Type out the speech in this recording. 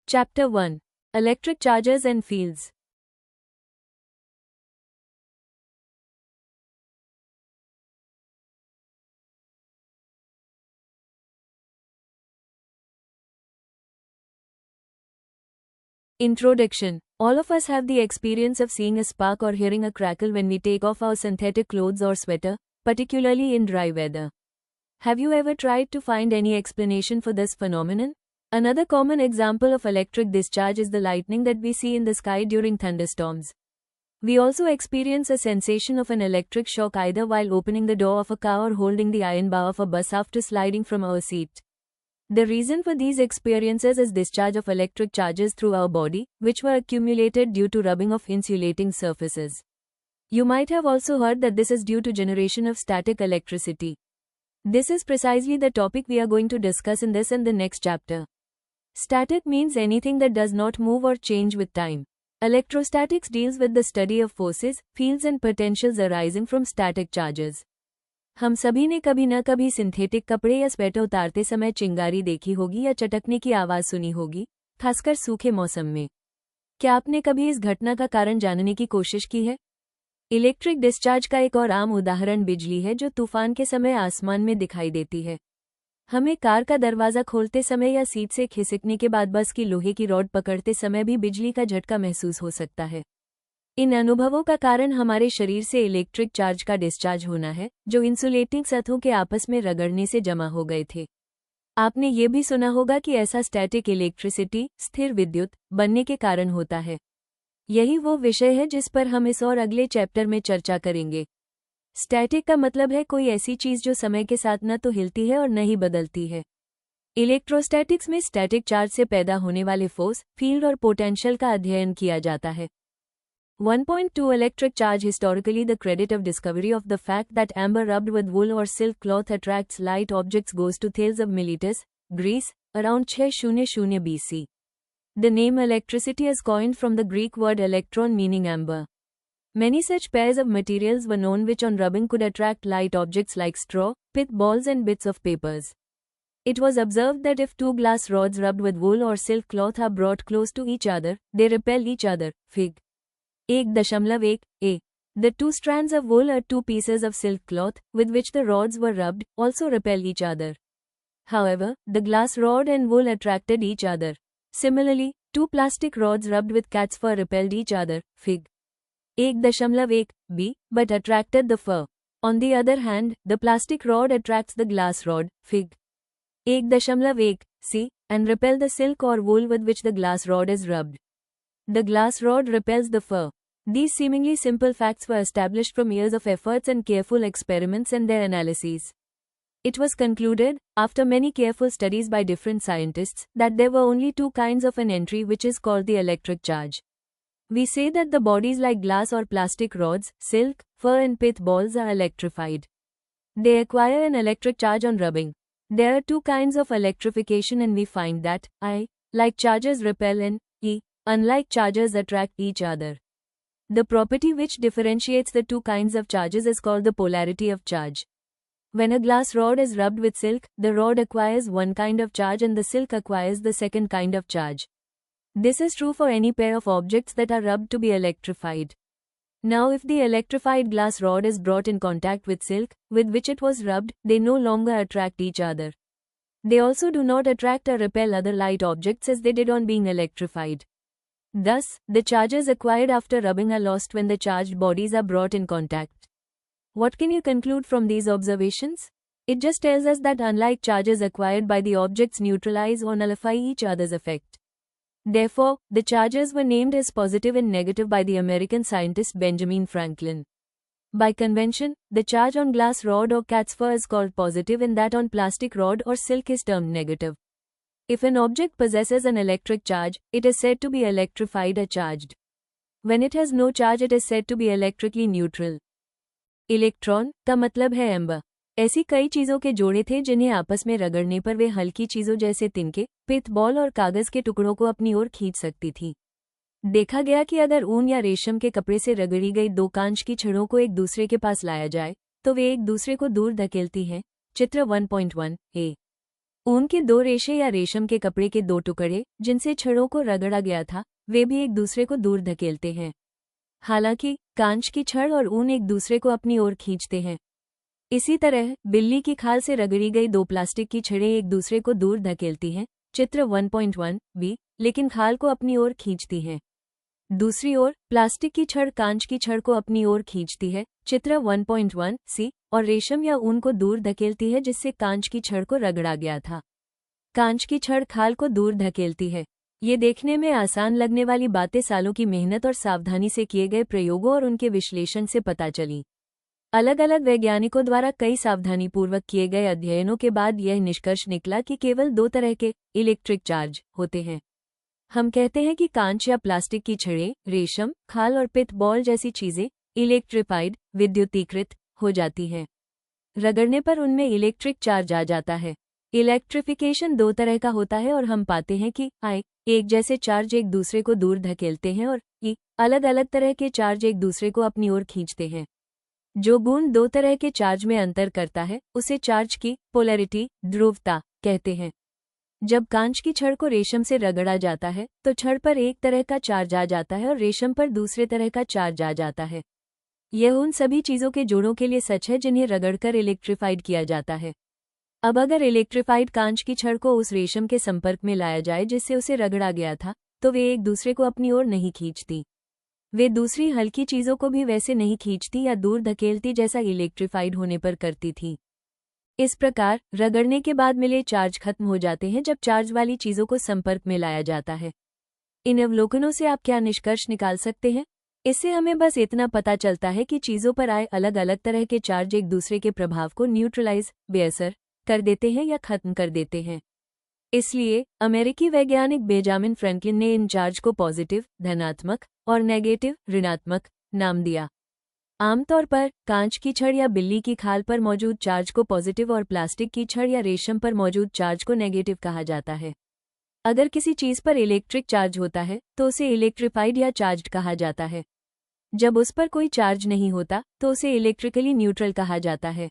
Chapter 1. Electric Charges and Fields. Introduction. All of us have the experience of seeing a spark or hearing a crackle when we take off our synthetic clothes or sweater, particularly in dry weather. Have you ever tried to find any explanation for this phenomenon? Another common example of electric discharge is the lightning that we see in the sky during thunderstorms. We also experience a sensation of an electric shock either while opening the door of a car or holding the iron bar of a bus after sliding from our seat. The reason for these experiences is discharge of electric charges through our body, which were accumulated due to rubbing of insulating surfaces. You might have also heard that this is due to generation of static electricity. This is precisely the topic we are going to discuss in this and the next chapter. Static means anything that does not move or change with time. Electrostatics deals with the study of forces, fields and potentials arising from static charges. हम सभी ने कभी न कभी synthetic कपड़े या sweater उतारते समय चिंगारी देखी होगी या चटकने की आवाज़ सुनी होगी, खासकर सूखे मौसम में। क्या आपने कभी इस घटना का कारण जानने की कोशिश की है? इलेक्ट्रिक डिस्चार्ज का एक और आम उदाहरण बिजली है जो तूफान के समय आसमान में दिखाई देती है। हमें कार का दरवाज़ा खोलते समय या सीट से खिसकने के बाद बस की लोहे की रॉड पकड़ते समय भी बिजली का झटका महसूस हो सकता है। इन अनुभवों का कारण हमारे शरीर से इलेक्ट्रिक चार्ज का डिस्चार्ज होना है, जो इंसुलेटिंग सतहों के आपस में रगड़ने से जमा हो गए थे। आपने ये भी सुना होगा कि ऐसा स्टैटिक इलेक्ट्रिसिटी, स्थिर विद्युत, बनने के कारण होता है। यही वो विषय है जिस पर हम इस और अगले चैप्टर में चर्चा करेंगे। स्टैटिक का मतलब है कोई ऐसी चीज जो समय के साथ न तो हिलती है और न ही बदलती है। इलेक्ट्रोस्टैटिक्स में स्टैटिक चार्ज से पैदा होने वाले फोर्स, फील्ड और पोटेंशियल का अध्ययन किया जाता है। 1.2 Electric charge. Historically, the credit of discovery of the fact that amber rubbed with wool or silk cloth attracts light objects goes to Thales of Miletus, Greece, around 600 BC. The name electricity is coined from the Greek word electron meaning amber. Many such pairs of materials were known which on rubbing could attract light objects like straw, pith balls and bits of papers. It was observed that if two glass rods rubbed with wool or silk cloth are brought close to each other, they repel each other. Fig. 1.1 a. The two strands of wool or two pieces of silk cloth, with which the rods were rubbed, also repel each other. However, the glass rod and wool attracted each other. Similarly, two plastic rods rubbed with cat's fur repelled each other. Fig. 1.1 b, but attracted the fur. On the other hand, the plastic rod attracts the glass rod. Fig. 1.1 c, and repel the silk or wool with which the glass rod is rubbed. The glass rod repels the fur. These seemingly simple facts were established from years of efforts and careful experiments and their analyses. It was concluded, after many careful studies by different scientists, that there were only two kinds of an entry which is called the electric charge. We say that the bodies like glass or plastic rods, silk, fur and pith balls are electrified. They acquire an electric charge on rubbing. There are two kinds of electrification and we find that I, like charges repel and E, unlike charges attract each other. The property which differentiates the two kinds of charges is called the polarity of charge. When a glass rod is rubbed with silk, the rod acquires one kind of charge and the silk acquires the second kind of charge. This is true for any pair of objects that are rubbed to be electrified. Now if the electrified glass rod is brought in contact with silk, with which it was rubbed, they no longer attract each other. They also do not attract or repel other light objects as they did on being electrified. Thus, the charges acquired after rubbing are lost when the charged bodies are brought in contact. What can you conclude from these observations? It just tells us that unlike charges acquired by the objects neutralize or nullify each other's effect. Therefore, the charges were named as positive and negative by the American scientist Benjamin Franklin. By convention, the charge on glass rod or cat's fur is called positive and that on plastic rod or silk is termed negative. If an object possesses an electric charge, it is said to be electrified or charged. When it has no charge, it is said to be electrically neutral. Electron का मतलब है amber. ऐसी कई चीजों के जोड़े थे जिन्हें आपस में रगड़ने पर वे हल्की चीजों जैसे तिनके, पिथ बॉल और कागज के टुकड़ों को अपनी ओर खींच सकती थी। देखा गया कि अगर ऊन या रेशम के कपड़े से रगड़ी गई दो कांच की छड़ों को एक दूसरे के पास लाया जाए, तो वे एक दूसरे को दूर धकेलती हैं। चित्र 1.1 ए। ऊन के दो रेशे या रेशम के कपड़े के दो टुकड़े जिनसे छड़ों को रगड़ा गया था, वे भी एक दूसरे को दूर धकेलते हैं। हालांकि कांच की छड़ और ऊन एक दूसरे को अपनी ओर खींचते हैं। इसी तरह बिल्ली की खाल से रगड़ी गई दो प्लास्टिक की छड़ें एक दूसरे को दूर धकेलती हैं, चित्र 1.1 बी, लेकिन खाल को अपनी ओर खींचती हैं। दूसरी ओर प्लास्टिक की छड़ कांच की छड़ को अपनी ओर खींचती है, चित्र 1.1 सी, और रेशम या ऊन को दूर धकेलती है जिससे कांच की छड़ को रगड़ा गया था। कांच की छड़ खाल को दूर धकेलती है। ये देखने में आसान लगने वाली बातें सालों की मेहनत और सावधानी से किए गए प्रयोगों और उनके विश्लेषण से पता चली। अलग अलग वैज्ञानिकों द्वारा कई सावधानीपूर्वक किए गए अध्ययनों के बाद यह निष्कर्ष निकला कि केवल दो तरह के इलेक्ट्रिक चार्ज होते हैं। हम कहते हैं कि कांच या प्लास्टिक की छड़ें, रेशम, खाल और पित बॉल जैसी चीजें इलेक्ट्रिफाइड, विद्युतीकृत हो जाती हैं। रगड़ने पर उनमें इलेक्ट्रिक चार्ज आ जाता है। इलेक्ट्रिफिकेशन दो तरह का होता है और हम पाते हैं कि एक जैसे चार्ज एक दूसरे को दूर धकेलते हैं और अलग अलग तरह के चार्ज एक दूसरे को अपनी ओर खींचते हैं। जो गुण दो तरह के चार्ज में अंतर करता है उसे चार्ज की पोलैरिटी, ध्रुवता कहते हैं। जब कांच की छड़ को रेशम से रगड़ा जाता है तो छड़ पर एक तरह का चार्ज आ जाता है और रेशम पर दूसरे तरह का चार्ज आ जाता है। यह उन सभी चीजों के जोड़ों के लिए सच है जिन्हें रगड़कर इलेक्ट्रीफाइड किया जाता है। अब अगर इलेक्ट्रीफाइड कांच की छड़ को उस रेशम के संपर्क में लाया जाए जिससे उसे रगड़ा गया था, तो वे एक दूसरे को अपनी ओर नहीं खींचती। वे दूसरी हल्की चीजों को भी वैसे नहीं खींचती या दूर धकेलती जैसा इलेक्ट्रीफाइड होने पर करती थी। इस प्रकार रगड़ने के बाद मिले चार्ज खत्म हो जाते हैं जब चार्ज वाली चीजों को संपर्क में लाया जाता है। इन अवलोकनों से आप क्या निष्कर्ष निकाल सकते हैं? इससे हमें बस इतना पता चलता है कि चीजों पर आए अलग अलग तरह के चार्ज एक दूसरे के प्रभाव को न्यूट्रलाइज, बेअसर कर देते हैं या खत्म कर देते हैं। इसलिए अमेरिकी वैज्ञानिक बेंजामिन फ्रैंकलिन ने इन चार्ज को पॉजिटिव, धनात्मक, और नेगेटिव, ऋणात्मक नाम दिया। आमतौर पर कांच की छड़ या बिल्ली की खाल पर मौजूद चार्ज को पॉजिटिव और प्लास्टिक की छड़ या रेशम पर मौजूद चार्ज को नेगेटिव कहा जाता है। अगर किसी चीज पर इलेक्ट्रिक चार्ज होता है तो उसे इलेक्ट्रिफाइड या चार्ज्ड कहा जाता है। जब उस पर कोई चार्ज नहीं होता तो उसे इलेक्ट्रिकली न्यूट्रल कहा जाता है।